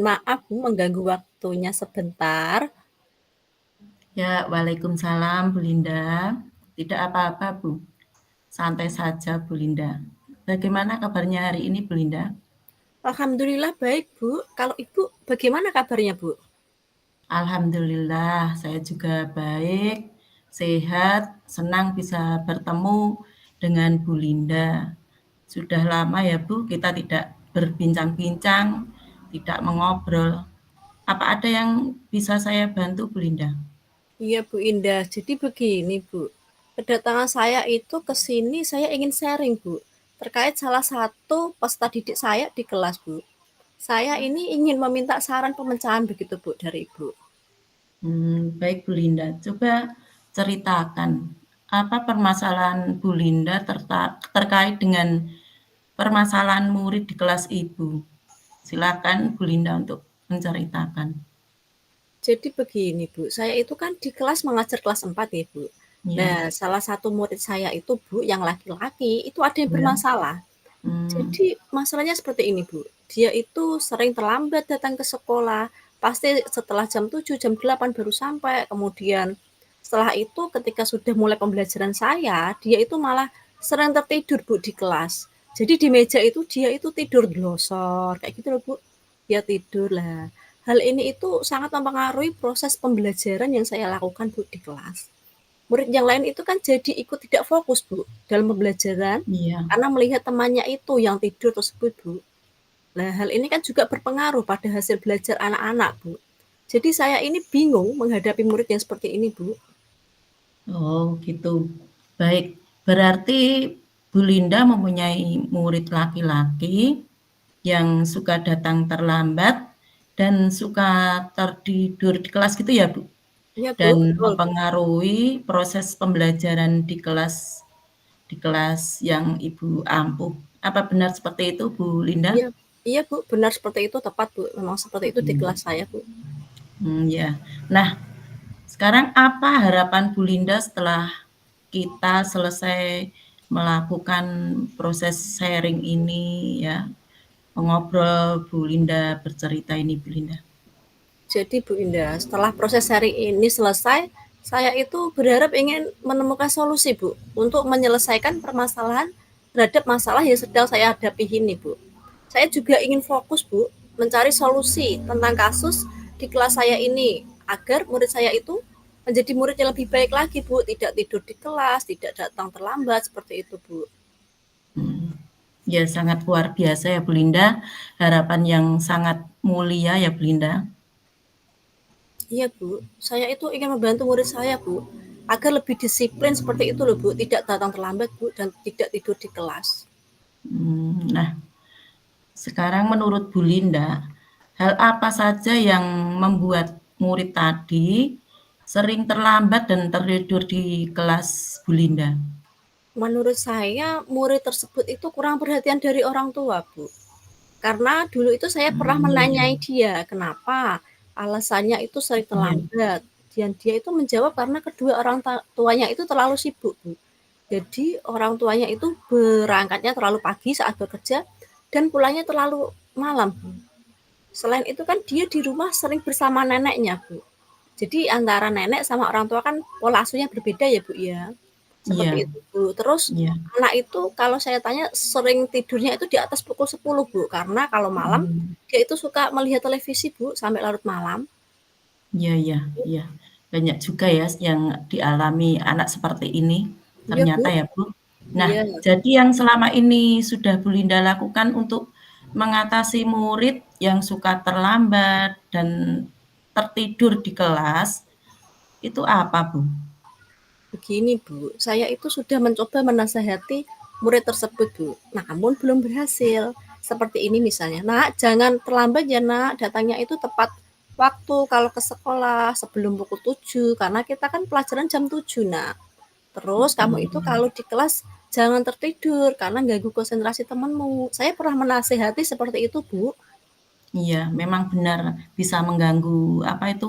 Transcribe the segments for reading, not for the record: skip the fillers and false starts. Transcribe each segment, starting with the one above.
maaf Bu, mengganggu waktunya sebentar. Ya, waalaikumsalam Bu Linda. Tidak apa-apa Bu, santai saja Bu Linda. Bagaimana kabarnya hari ini Bu Linda? Alhamdulillah baik Bu. Kalau Ibu bagaimana kabarnya Bu? Alhamdulillah, saya juga baik, sehat, senang bisa bertemu dengan Bu Linda. Sudah lama ya Bu, kita tidak berbincang-bincang, tidak mengobrol. Apa ada yang bisa saya bantu Bu Linda? Iya Bu Indah, jadi begini Bu. Kedatangan saya itu ke sini saya ingin sharing Bu. Terkait salah satu peserta didik saya di kelas Bu. Saya ini ingin meminta saran pemecahan begitu Bu dari Ibu. Baik Bu Linda, coba ceritakan apa permasalahan Bu Linda terkait dengan permasalahan murid di kelas Ibu. Silakan Bu Linda untuk menceritakan. Jadi begini Bu, saya itu kan di kelas mengajar kelas 4 ya Bu. Iya, Nah, salah satu murid saya itu Bu, yang laki-laki, itu ada yang iya. bermasalah. Mmm, Jadi masalahnya seperti ini Bu, dia itu sering terlambat datang ke sekolah, pasti setelah jam 7, jam 8 baru sampai, kemudian setelah itu ketika sudah mulai pembelajaran saya, dia itu malah sering tertidur Bu di kelas. Jadi di meja itu dia itu tidur glosor, kayak gitu loh Bu. Dia tidur lah. Hal ini itu sangat mempengaruhi proses pembelajaran yang saya lakukan Bu di kelas. Murid yang lain itu kan jadi ikut tidak fokus Bu dalam pembelajaran iya. karena melihat temannya itu yang tidur tersebut Bu. Nah hal ini kan juga berpengaruh pada hasil belajar anak-anak Bu. Jadi saya ini bingung menghadapi murid yang seperti ini Bu. Oh, gitu. Baik, berarti Bu Linda mempunyai murid laki-laki yang suka datang terlambat dan suka tertidur di kelas gitu ya, Bu? Iya Bu, Dan betul Bu. mempengaruhi proses pembelajaran di kelas yang Ibu ampuh. Apa benar seperti itu, Bu Linda? Iya, iya Bu, benar seperti itu tepat Bu. Memang seperti itu di Mhm, kelas saya Bu. ya. Nah, sekarang apa harapan Bu Linda setelah kita selesai melakukan proses sharing ini ya, mengobrol Bu Linda, bercerita ini Bu Linda? Jadi Bu Indah, setelah proses sharing ini selesai, saya itu berharap ingin menemukan solusi Bu untuk menyelesaikan permasalahan terhadap masalah yang sedang saya hadapi ini Bu. Saya juga ingin fokus Bu mencari solusi tentang kasus di kelas saya ini agar murid saya itu menjadi murid yang lebih baik lagi Bu, tidak tidur di kelas, tidak datang terlambat seperti itu Bu. Hmm. Ya, sangat luar biasa ya Bu Linda, harapan yang sangat mulia ya Bu Linda. Iya Bu, saya itu ingin membantu murid saya Bu agar lebih disiplin seperti itu loh Bu, tidak datang terlambat Bu dan tidak tidur di kelas. Nah, sekarang menurut Bu Linda, hal apa saja yang membuat murid tadi sering terlambat dan tertidur di kelas Bu Linda? Menurut saya murid tersebut itu kurang perhatian dari orang tua Bu. Karena dulu itu saya pernah Iya, iya. menanyai dia kenapa alasannya itu sering Iya, terlambat. Dan dia itu menjawab karena kedua orang tuanya itu terlalu sibuk Bu. Jadi orang tuanya itu berangkatnya terlalu pagi saat bekerja dan pulangnya terlalu malam Bu. Selain itu kan dia di rumah sering bersama neneknya Bu. Jadi antara nenek sama orang tua kan pola asuhnya berbeda ya Bu ya. iya, Seperti itu Bu. Terus iya. anak itu kalau saya tanya sering tidurnya itu di atas pukul 10 Bu. Karena kalau malam Mmm, dia itu suka melihat televisi Bu sampai larut malam. iya, iya, iya. Banyak juga ya yang dialami anak seperti ini, Iya ternyata Bu. ya, Bu. Nah, Iya. jadi yang selama ini sudah Bu Linda lakukan untuk mengatasi murid yang suka terlambat dan tertidur di kelas, itu apa, Bu? Begini Bu, saya itu sudah mencoba menasehati murid tersebut Bu. Namun belum berhasil. Seperti ini misalnya, nak jangan terlambat ya nak, datangnya itu tepat waktu kalau ke sekolah sebelum pukul 7 karena kita kan pelajaran jam 7 nak. Terus kamu itu Mmm, kalau di kelas jangan tertidur karena ganggu konsentrasi temanmu. Saya pernah menasehati seperti itu Bu. iya, memang benar bisa mengganggu, apa itu,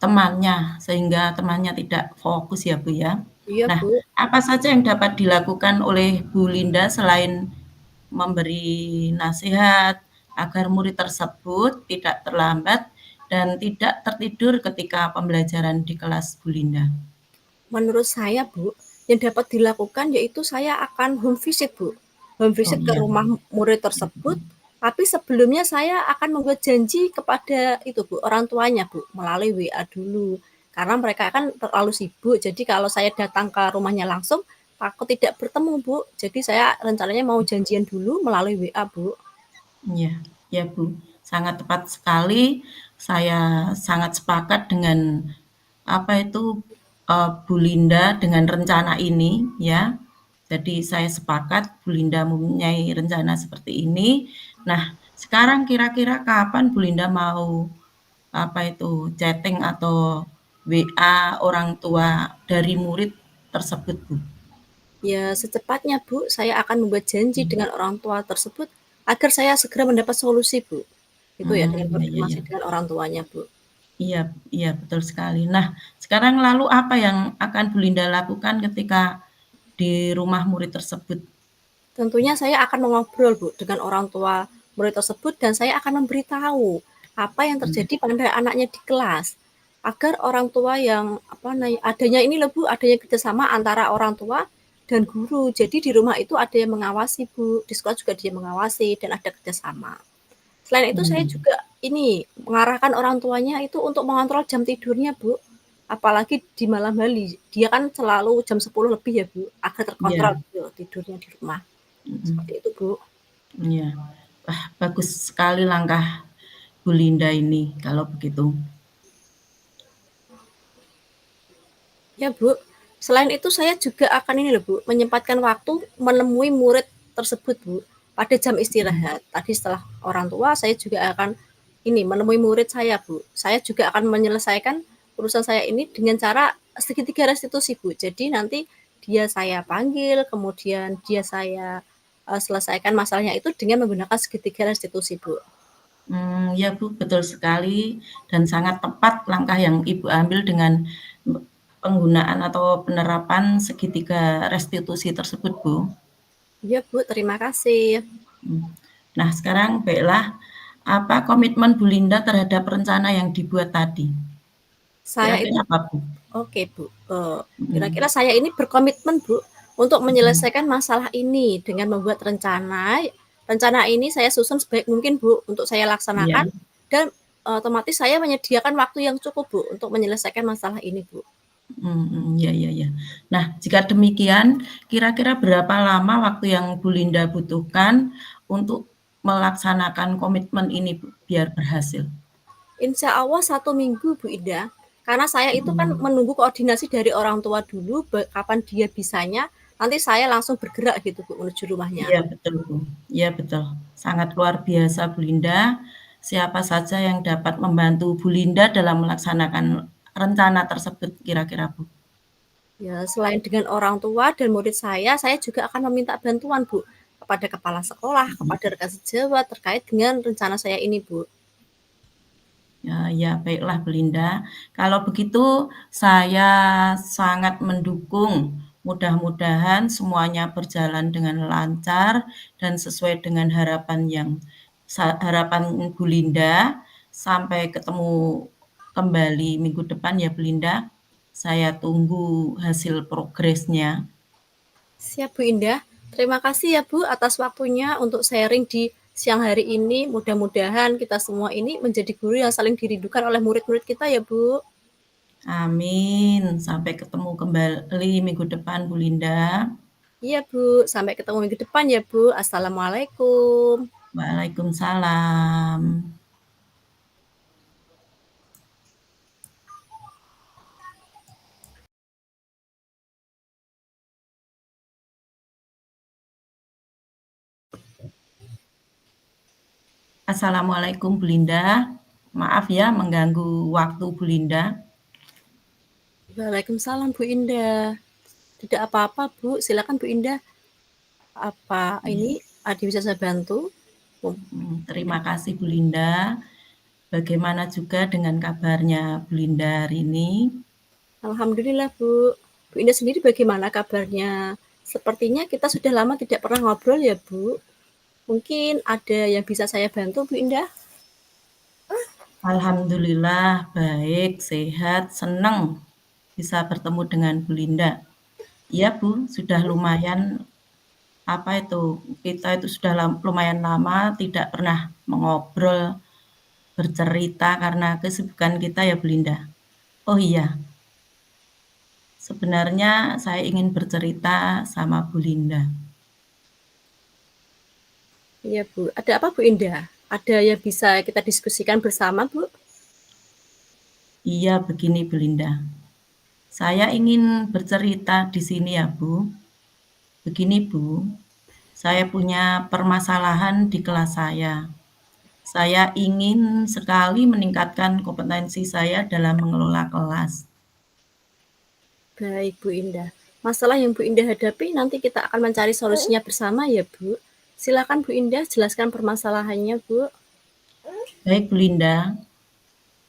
temannya, sehingga temannya tidak fokus ya, Bu, ya. Iya Nah, Bu. apa saja yang dapat dilakukan oleh Bu Linda selain memberi nasihat agar murid tersebut tidak terlambat dan tidak tertidur ketika pembelajaran di kelas, Bu Linda? Menurut saya, Bu, yang dapat dilakukan yaitu saya akan home visit, Bu. Home Oh visit ke iya, rumah murid tersebut, tapi sebelumnya saya akan membuat janji kepada itu, Bu, orang tuanya, Bu, melalui WA dulu. Karena mereka kan terlalu sibuk, jadi kalau saya datang ke rumahnya langsung, takut tidak bertemu, Bu. Jadi saya rencananya mau janjian dulu melalui WA, Bu. iya, ya Bu, sangat tepat sekali. Saya sangat sepakat dengan apa itu Bu Linda dengan rencana ini ya. Jadi saya sepakat Bu Linda mempunyai rencana seperti ini. Nah, sekarang kira-kira kapan Bu Linda mau apa itu chatting atau WA orang tua dari murid tersebut, Bu? Ya, secepatnya, Bu, saya akan membuat janji dengan orang tua tersebut agar saya segera mendapat solusi, Bu. Itu ya, dengan Ya, ya, konfirmasi ya. dengan orang tuanya, Bu. Iya, iya betul sekali. Nah, sekarang lalu apa yang akan Bu Linda lakukan ketika di rumah murid tersebut? Tentunya saya akan mengobrol, Bu, dengan orang tua murid tersebut dan saya akan memberitahu apa yang Mmm, terjadi pada anaknya di kelas. Agar orang tua yang apa adanya ini loh, Bu, adanya kerjasama antara orang tua dan guru. Jadi di rumah itu ada yang mengawasi, Bu. Di sekolah juga dia mengawasi dan ada kerjasama. Selain itu saya mmm, juga ini mengarahkan orang tuanya itu untuk mengontrol jam tidurnya, Bu. Apalagi di malam hari. Dia kan selalu jam 10 lebih ya, Bu, agar terkontrol iya, gitu tidurnya di rumah. mhm, Seperti itu, Bu. iya. Wah, bagus sekali langkah Bu Linda ini kalau begitu. Ya, Bu. Selain itu saya juga akan ini loh, Bu, menyempatkan waktu menemui murid tersebut, Bu, pada jam Mhm, istirahat. Tadi setelah orang tua saya juga akan ini menemui murid saya, Bu. Saya juga akan menyelesaikan urusan saya ini dengan cara segitiga restitusi, Bu. Jadi nanti dia saya panggil, kemudian dia saya selesaikan masalahnya itu dengan menggunakan segitiga restitusi, Bu. ya Bu, betul sekali dan sangat tepat langkah yang Ibu ambil dengan penggunaan atau penerapan segitiga restitusi tersebut, Bu. Iya, Bu, terima kasih. Mmm. Nah, sekarang baiklah, apa komitmen Bu Linda terhadap rencana yang dibuat tadi? Saya Kira-kira itu apa, Bu? Oke, Bu, Mhm, kira-kira saya ini berkomitmen, Bu, untuk mhm. menyelesaikan masalah ini dengan membuat rencana. Rencana ini saya susun sebaik mungkin, Bu, untuk saya Iya, laksanakan dan otomatis saya menyediakan waktu yang cukup, Bu, untuk menyelesaikan masalah ini, Bu. iya, iya, iya. Nah, jika demikian, kira-kira berapa lama waktu yang Bu Linda butuhkan untuk melaksanakan komitmen ini, Bu, biar berhasil? Insya Allah 1 minggu, Bu Ida, karena saya itu kan Mhm. menunggu koordinasi dari orang tua dulu, kapan dia bisanya, nanti saya langsung bergerak gitu, Bu, menuju rumahnya. Iya, betul, Bu. Iya, betul. Sangat luar biasa, Bu Linda. Siapa saja yang dapat membantu Bu Linda dalam melaksanakan rencana tersebut kira-kira, Bu? Ya, selain dengan orang tua dan murid saya juga akan meminta bantuan, Bu, kepada kepala sekolah, Mhm. kepada rekan sejawat terkait dengan rencana saya ini, Bu. Ya, ya, baiklah Belinda. Kalau begitu saya sangat mendukung. Mudah-mudahan semuanya berjalan dengan lancar dan sesuai dengan harapan Bu Linda. Sampai ketemu kembali minggu depan ya Belinda. Saya tunggu hasil progresnya. Siap, Bu Indah. Terima kasih ya, Bu, atas waktunya untuk sharing di siang hari ini. Mudah-mudahan kita semua ini menjadi guru yang saling dirindukan oleh murid-murid kita ya, Bu. Amin. Sampai ketemu kembali minggu depan Bu Linda. Iya, Bu. Sampai ketemu minggu depan ya, Bu. Assalamualaikum. Waalaikumsalam. Assalamualaikum Bu Linda. Maaf ya mengganggu waktu Bu Linda. Waalaikumsalam, Bu Indah. Tidak apa-apa, Bu. Silakan, Bu Indah. Apa ini ada bisa saya bantu? Terima kasih Bu Linda. Bagaimana juga dengan kabarnya Bu Linda hari ini? Alhamdulillah, Bu. Bu Indah sendiri bagaimana kabarnya? Sepertinya kita sudah lama tidak pernah ngobrol ya, Bu. Mungkin ada yang bisa saya bantu Bu Indah? Alhamdulillah baik, sehat, senang bisa bertemu dengan Bu Linda. Iya Bu, sudah lumayan apa itu, kita itu sudah lumayan lama tidak pernah mengobrol, bercerita karena kesibukan kita ya Bu Linda. Oh iya, sebenarnya saya ingin bercerita sama Bu Linda. Iya Bu, ada apa Bu Indah? Ada yang bisa kita diskusikan bersama Bu? Iya begini Bu Linda, saya ingin bercerita di sini ya Bu. Begini Bu, saya punya permasalahan di kelas saya. Saya ingin sekali meningkatkan kompetensi saya dalam mengelola kelas. Baik Bu Indah. Masalah yang Bu Indah hadapi nanti kita akan mencari solusinya bersama ya Bu. Silakan Bu Indah jelaskan permasalahannya Bu. Baik Bu Linda,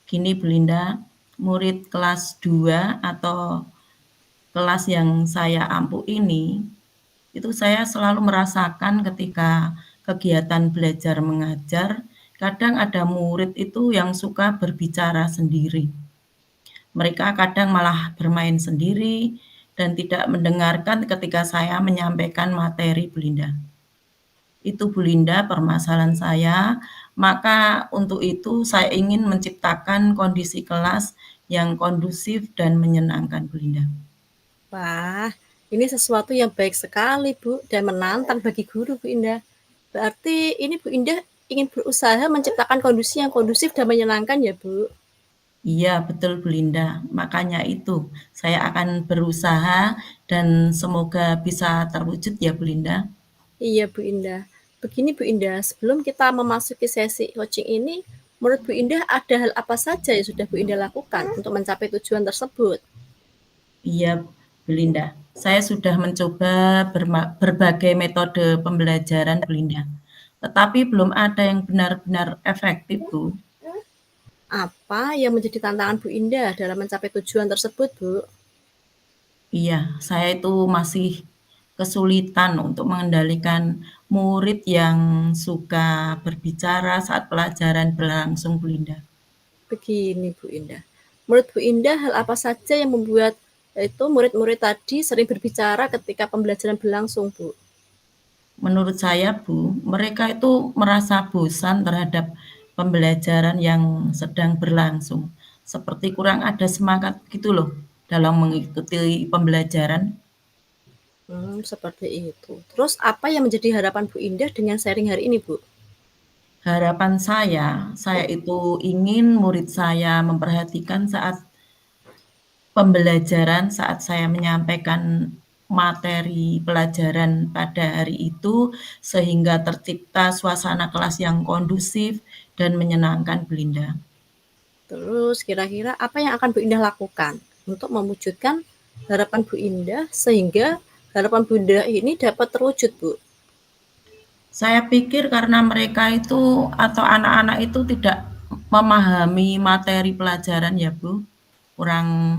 gini Bu Linda, murid kelas 2 atau kelas yang saya ampu ini, itu saya selalu merasakan ketika kegiatan belajar mengajar, kadang ada murid itu yang suka berbicara sendiri. Mereka kadang malah bermain sendiri dan tidak mendengarkan ketika saya menyampaikan materi Bu Linda. Itu Bu Linda permasalahan saya, maka untuk itu saya ingin menciptakan kondisi kelas yang kondusif dan menyenangkan Bu Linda. Wah, ini sesuatu yang baik sekali Bu dan menantang bagi guru Bu Indah. Berarti ini Bu Indah ingin berusaha menciptakan kondisi yang kondusif dan menyenangkan ya Bu? Iya, betul Bu Linda. Makanya itu, saya akan berusaha dan semoga bisa terwujud ya Bu Linda. Iya Bu Indah. Begini Bu Indah, sebelum kita memasuki sesi coaching ini, menurut Bu Indah ada hal apa saja yang sudah Bu Indah lakukan untuk mencapai tujuan tersebut? Iya, Bu Linda. Saya sudah mencoba berbagai metode pembelajaran Bu Linda. Tetapi belum ada yang benar-benar efektif, Bu. Apa yang menjadi tantangan Bu Indah dalam mencapai tujuan tersebut Bu? Iya, saya itu masih kesulitan untuk mengendalikan murid yang suka berbicara saat pelajaran berlangsung, Bu Linda. Begini Bu Indah, menurut Bu Indah hal apa saja yang membuat itu murid-murid tadi sering berbicara ketika pembelajaran berlangsung Bu? Menurut saya, Bu, mereka itu merasa bosan terhadap pembelajaran yang sedang berlangsung. Seperti kurang ada semangat gitu loh dalam mengikuti pembelajaran. Seperti itu. Terus apa yang menjadi harapan Bu Indah dengan sharing hari ini Bu? Harapan saya itu ingin murid saya memperhatikan saat pembelajaran, saat saya menyampaikan materi pelajaran pada hari itu, sehingga tercipta suasana kelas yang kondusif dan menyenangkan, Bu Linda. Terus kira-kira apa yang akan Bu Indah lakukan untuk mewujudkan harapan Bu Indah sehingga harapan Bu Indah ini dapat terwujud Bu? Saya pikir karena mereka itu atau anak-anak itu tidak memahami materi pelajaran ya Bu,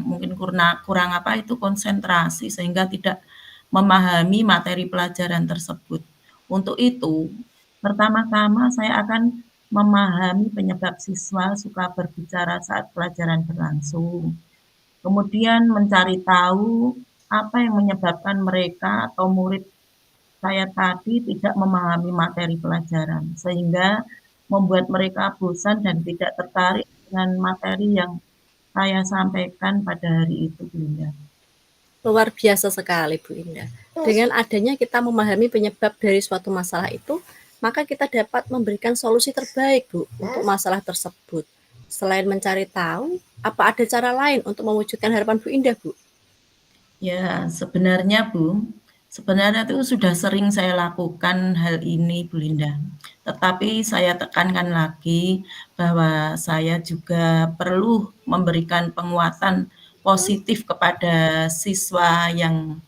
mungkin kurang apa itu konsentrasi sehingga tidak memahami materi pelajaran tersebut. Untuk itu, pertama-tama saya akan memahami penyebab siswa suka berbicara saat pelajaran berlangsung. Kemudian mencari tahu apa yang menyebabkan mereka atau murid saya tadi tidak memahami materi pelajaran, sehingga membuat mereka bosan dan tidak tertarik dengan materi yang saya sampaikan pada hari itu, Bunda. Luar biasa sekali Bu Indah. Dengan adanya kita memahami penyebab dari suatu masalah itu, maka kita dapat memberikan solusi terbaik Bu untuk masalah tersebut. Selain mencari tahu, apa ada cara lain untuk mewujudkan harapan Bu Indah Bu? Ya, sebenarnya Bu, sebenarnya itu sudah sering saya lakukan hal ini, Bu Linda. Tetapi saya tekankan lagi bahwa saya juga perlu memberikan penguatan positif kepada siswa yang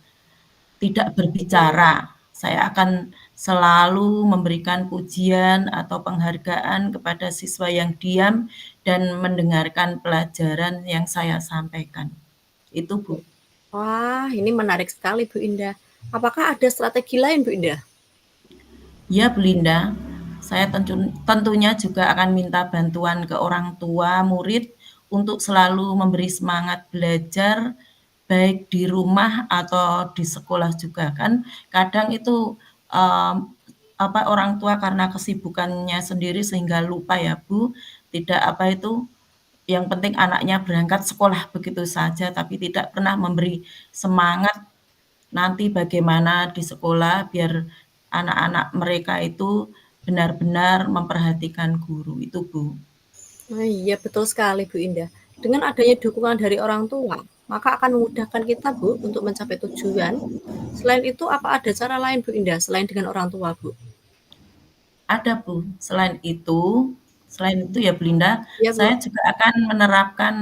tidak berbicara. Saya akan selalu memberikan pujian atau penghargaan kepada siswa yang diam dan mendengarkan pelajaran yang saya sampaikan. Itu, Bu. Wah, ini menarik sekali Bu Indah. Apakah ada strategi lain Bu Indah? Ya, Bu Linda, saya tentunya juga akan minta bantuan ke orang tua murid untuk selalu memberi semangat belajar, baik di rumah atau di sekolah juga kan. Kadang itu um, orang tua karena kesibukannya sendiri sehingga lupa ya Bu, tidak yang penting anaknya berangkat sekolah begitu saja, tapi tidak pernah memberi semangat nanti bagaimana di sekolah biar anak-anak mereka itu benar-benar memperhatikan guru itu, Bu. Nah, iya betul sekali Bu Indah. Dengan adanya dukungan dari orang tua, maka akan memudahkan kita Bu untuk mencapai tujuan. Selain itu, apa ada cara lain Bu Indah selain dengan orang tua Bu? Ada, Bu. Selain itu ya, Bu Linda, Iya Bu. saya juga akan menerapkan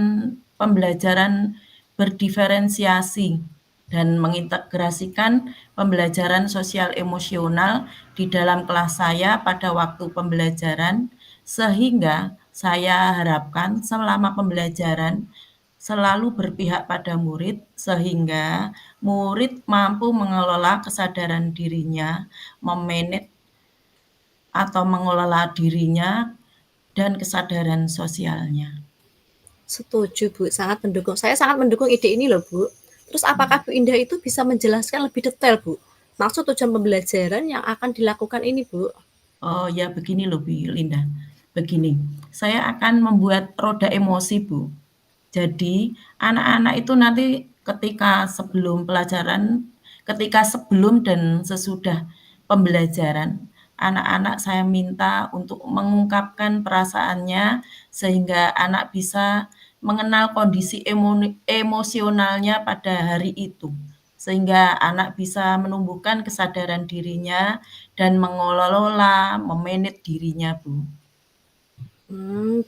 pembelajaran berdiferensiasi dan mengintegrasikan pembelajaran sosial emosional di dalam kelas saya pada waktu pembelajaran, sehingga saya harapkan selama pembelajaran selalu berpihak pada murid, sehingga murid mampu mengelola kesadaran dirinya, memanage atau mengelola dirinya dan kesadaran sosialnya. Setuju Bu, sangat mendukung. Saya sangat mendukung ide ini loh Bu. Terus apakah Bu Indah itu bisa menjelaskan lebih detail Bu? Maksud tujuan pembelajaran yang akan dilakukan ini Bu? Oh ya begini loh Bu Linda, begini, saya akan membuat roda emosi Bu. Jadi anak-anak itu nanti ketika sebelum dan sesudah pembelajaran, anak-anak saya minta untuk mengungkapkan perasaannya sehingga anak bisa mengenal kondisi emosionalnya pada hari itu. Sehingga anak bisa menumbuhkan kesadaran dirinya dan mengelola, memanage dirinya, Bu.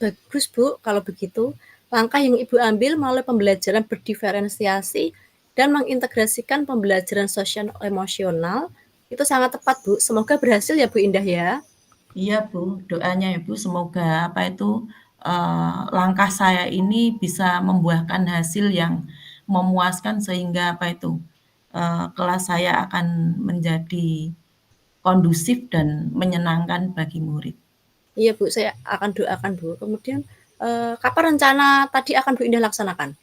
Bagus Bu, kalau begitu. Langkah yang Ibu ambil melalui pembelajaran berdiferensiasi dan mengintegrasikan pembelajaran sosial emosional itu sangat tepat Bu. Semoga berhasil ya Bu Indah ya. Iya, Bu, doanya ya, Bu, semoga langkah saya ini bisa membuahkan hasil yang memuaskan sehingga kelas saya akan menjadi kondusif dan menyenangkan bagi murid. Iya Bu, saya akan doakan Bu. Kemudian kapan rencana tadi akan Bu Indah laksanakan?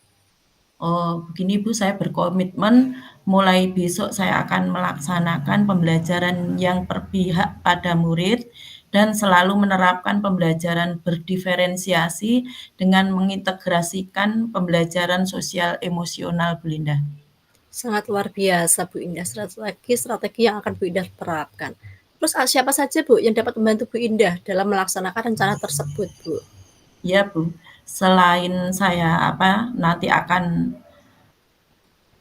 Oh, begini Bu, saya berkomitmen mulai besok saya akan melaksanakan pembelajaran yang berpihak pada murid dan selalu menerapkan pembelajaran berdiferensiasi dengan mengintegrasikan pembelajaran sosial emosional, Bu Linda. Sangat luar biasa Bu Indah, strategi yang akan Bu Indah terapkan. Terus siapa saja Bu yang dapat membantu Bu Indah dalam melaksanakan rencana tersebut Bu? Ya, Bu. Selain saya nanti akan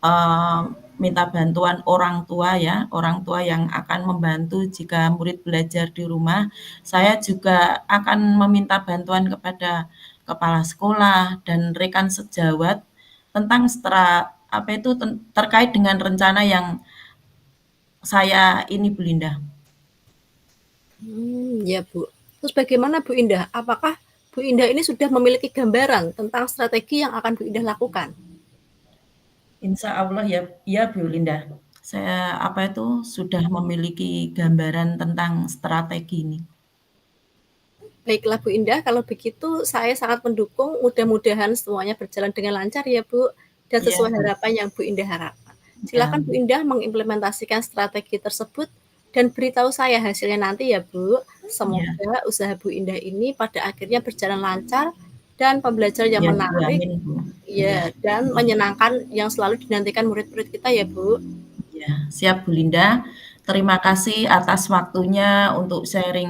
eee, minta bantuan orang tua yang akan membantu jika murid belajar di rumah. Saya juga akan meminta bantuan kepada kepala sekolah dan rekan sejawat tentang terkait dengan rencana yang saya ini, Bu Linda. Ya Bu. Terus bagaimana Bu Indah? Apakah Bu Indah ini sudah memiliki gambaran tentang strategi yang akan Bu Indah lakukan? Insya Allah ya, ya Bu Linda. Saya sudah memiliki gambaran tentang strategi ini. Baiklah Bu Indah, kalau begitu saya sangat mendukung. Mudah-mudahan semuanya berjalan dengan lancar ya Bu, dan Iya, sesuai Bu. harapan yang Bu Indah harapkan. Ya, Silakan Bu Indah mengimplementasikan strategi tersebut dan beritahu saya hasilnya nanti ya Bu. ya, Semoga usaha Bu Indah ini pada akhirnya berjalan lancar dan pembelajaran yang ya Bu, menarik amin Bu. Iya, ya dan menyenangkan yang selalu dinantikan murid-murid kita ya Bu. ya, siap Bu Linda. Terima kasih atas waktunya untuk sharing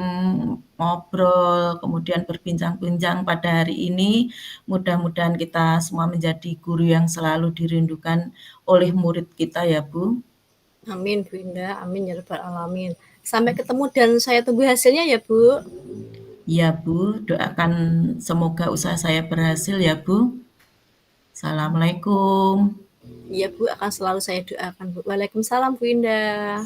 ngobrol, kemudian berbincang-bincang pada hari ini. Mudah-mudahan kita semua menjadi guru yang selalu dirindukan oleh murid kita ya Bu. Amin Bu Indah, amin ya rabbal alamin. Sampai ketemu dan saya tunggu hasilnya ya Bu. Iya Bu, doakan semoga usaha saya berhasil ya Bu. Assalamualaikum. Iya Bu, akan selalu saya doakan Bu. Waalaikumsalam Bu Indah.